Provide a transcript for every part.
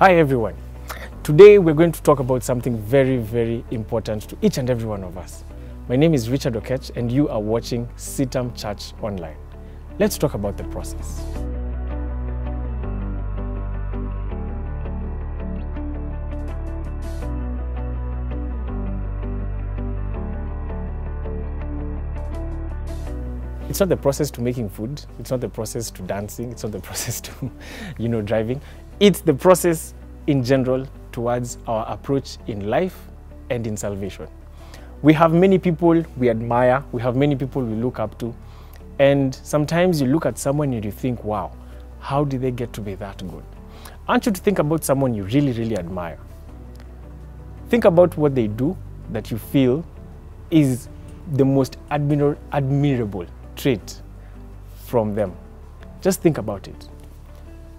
Hi everyone. Today we're going to talk about something very, very important to each and every one of us. My name is Richard Oketch and you are watching CITAM Church Online. Let's talk about the process. It's not the process to making food. It's not the process to dancing. It's not the process to, driving. It's the process in general towards our approach in life and in salvation. We have many people we admire. We have many people we look up to. And sometimes you look at someone and you think, wow, how did they get to be that good? I want you to think about someone you really, really admire. Think about what they do that you feel is the most admirable trait from them. Just think about it.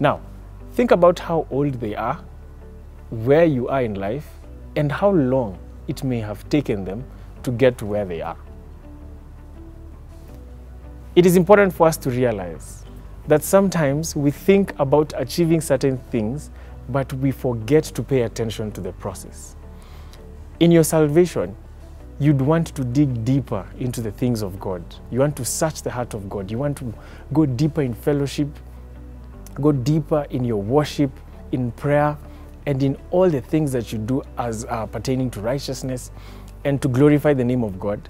Now, think about how old they are, where you are in life, and how long it may have taken them to get to where they are. It is important for us to realize that sometimes we think about achieving certain things, but we forget to pay attention to the process. In your salvation, you'd want to dig deeper into the things of God. You want to search the heart of God. You want to go deeper in fellowship, go deeper in your worship, in prayer, and in all the things that you do as pertaining to righteousness and to glorify the name of God.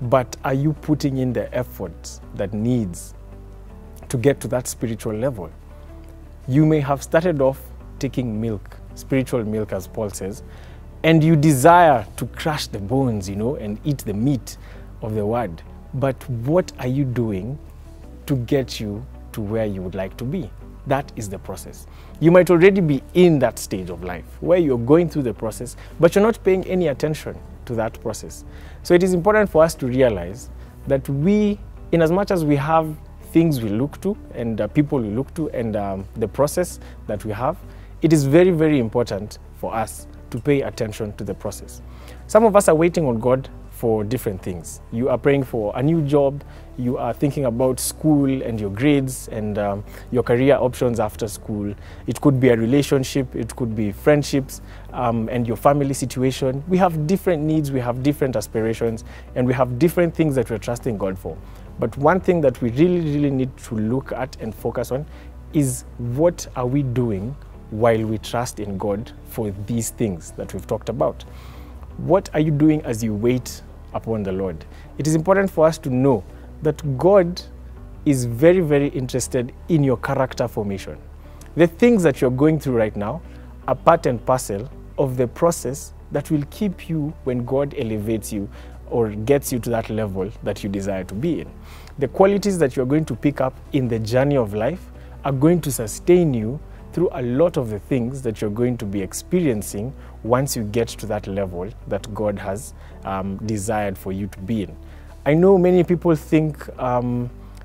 But are you putting in the effort that needs to get to that spiritual level? You may have started off taking milk, spiritual milk as Paul says, and you desire to crush the bones, and eat the meat of the word. But what are you doing to get you to where you would like to be? That is the process. You might already be in that stage of life where you're going through the process, but you're not paying any attention to that process. So it is important for us to realize that we, in as much as we have things we look to and people we look to and the process that we have, it is very, very important for us to pay attention to the process. Some of us are waiting on God for different things. You are praying for a new job, you are thinking about school and your grades and your career options after school. It could be a relationship, it could be friendships and your family situation. We have different needs, we have different aspirations, and we have different things that we're trusting God for. But one thing that we really, really need to look at and focus on is what are we doing while we trust in God for these things that we've talked about. What are you doing as you wait upon the Lord? It is important for us to know that God is very, very interested in your character formation. The things that you're going through right now are part and parcel of the process that will keep you when God elevates you or gets you to that level that you desire to be in. The qualities that you're going to pick up in the journey of life are going to sustain you through a lot of the things that you're going to be experiencing once you get to that level that God has desired for you to be in. I know many people think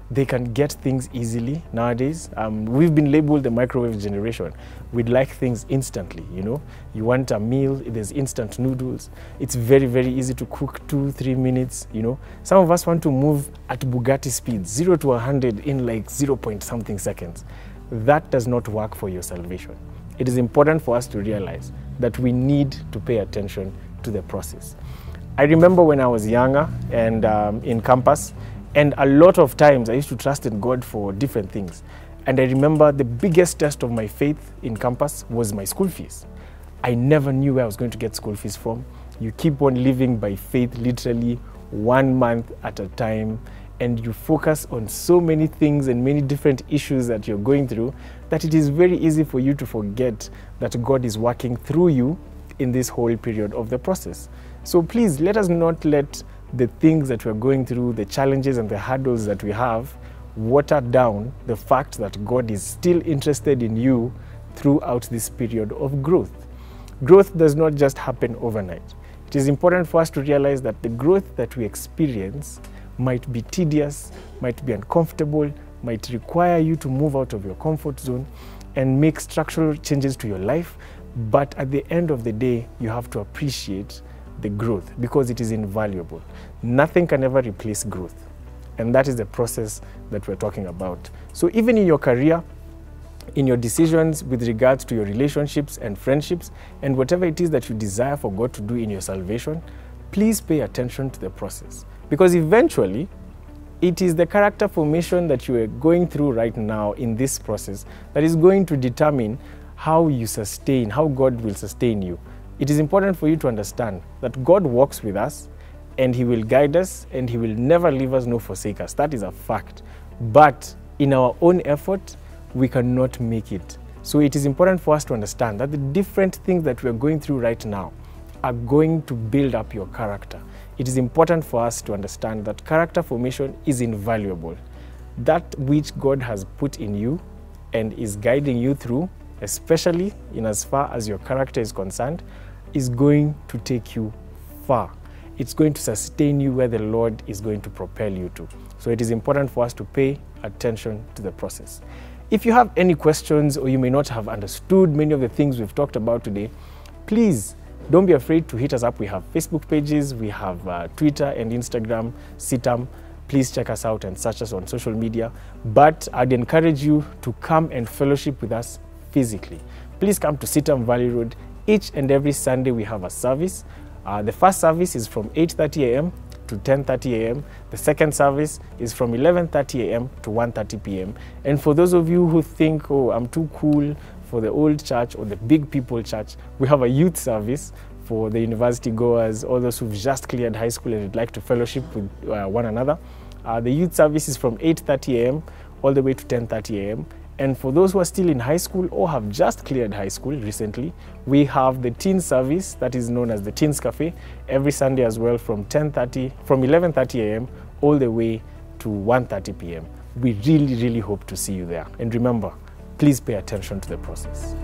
they can get things easily nowadays. We've been labeled the microwave generation. We'd like things instantly, You want a meal, there's instant noodles. It's very, very easy to cook 2-3 minutes, Some of us want to move at Bugatti speed, 0 to 100 in like 0 point something seconds. That does not work for your salvation. It is important for us to realize that we need to pay attention to the process. I remember when I was younger and in campus, and a lot of times I used to trust in God for different things. And I remember the biggest test of my faith in campus was my school fees. I never knew where I was going to get school fees from. You keep on living by faith, literally 1 month at a time, and you focus on so many things and many different issues that you're going through that it is very easy for you to forget that God is working through you in this whole period of the process. So please, let us not let the things that we're going through, the challenges and the hurdles that we have, water down the fact that God is still interested in you throughout this period of growth. Growth does not just happen overnight. It is important for us to realize that the growth that we experience might be tedious, might be uncomfortable, might require you to move out of your comfort zone and make structural changes to your life. But at the end of the day, you have to appreciate the growth because it is invaluable. Nothing can ever replace growth. And that is the process that we're talking about. So even in your career, in your decisions with regards to your relationships and friendships and whatever it is that you desire for God to do in your salvation, please pay attention to the process. Because eventually, it is the character formation that you are going through right now in this process that is going to determine how you sustain, how God will sustain you. It is important for you to understand that God walks with us and He will guide us and He will never leave us nor forsake us. That is a fact. But in our own effort, we cannot make it. So it is important for us to understand that the different things that we are going through right now are going to build up your character. It is important for us to understand that character formation is invaluable. That which God has put in you and is guiding you through, especially in as far as your character is concerned, is going to take you far. It's going to sustain you where the Lord is going to propel you to. So it is important for us to pay attention to the process. If you have any questions or you may not have understood many of the things we've talked about today, please don't be afraid to hit us up. We have Facebook pages, we have Twitter and Instagram, CITAM. Please check us out and search us on social media. But I'd encourage you to come and fellowship with us physically. Please come to CITAM Valley Road. Each and every Sunday we have a service. The first service is from 8:30 a.m. to 10:30 a.m. The second service is from 11:30 a.m. to 1:30 p.m. And for those of you who think, oh, I'm too cool for the old church or the big people church, we have a youth service for the university goers, all those who've just cleared high school and would like to fellowship with one another. The youth service is from 8:30 a.m. all the way to 10:30 a.m. And for those who are still in high school or have just cleared high school recently, we have the teen service that is known as the Teens Cafe every Sunday as well from 11:30 a.m. all the way to 1:30 p.m. We really hope to see you there. And remember, please pay attention to the process.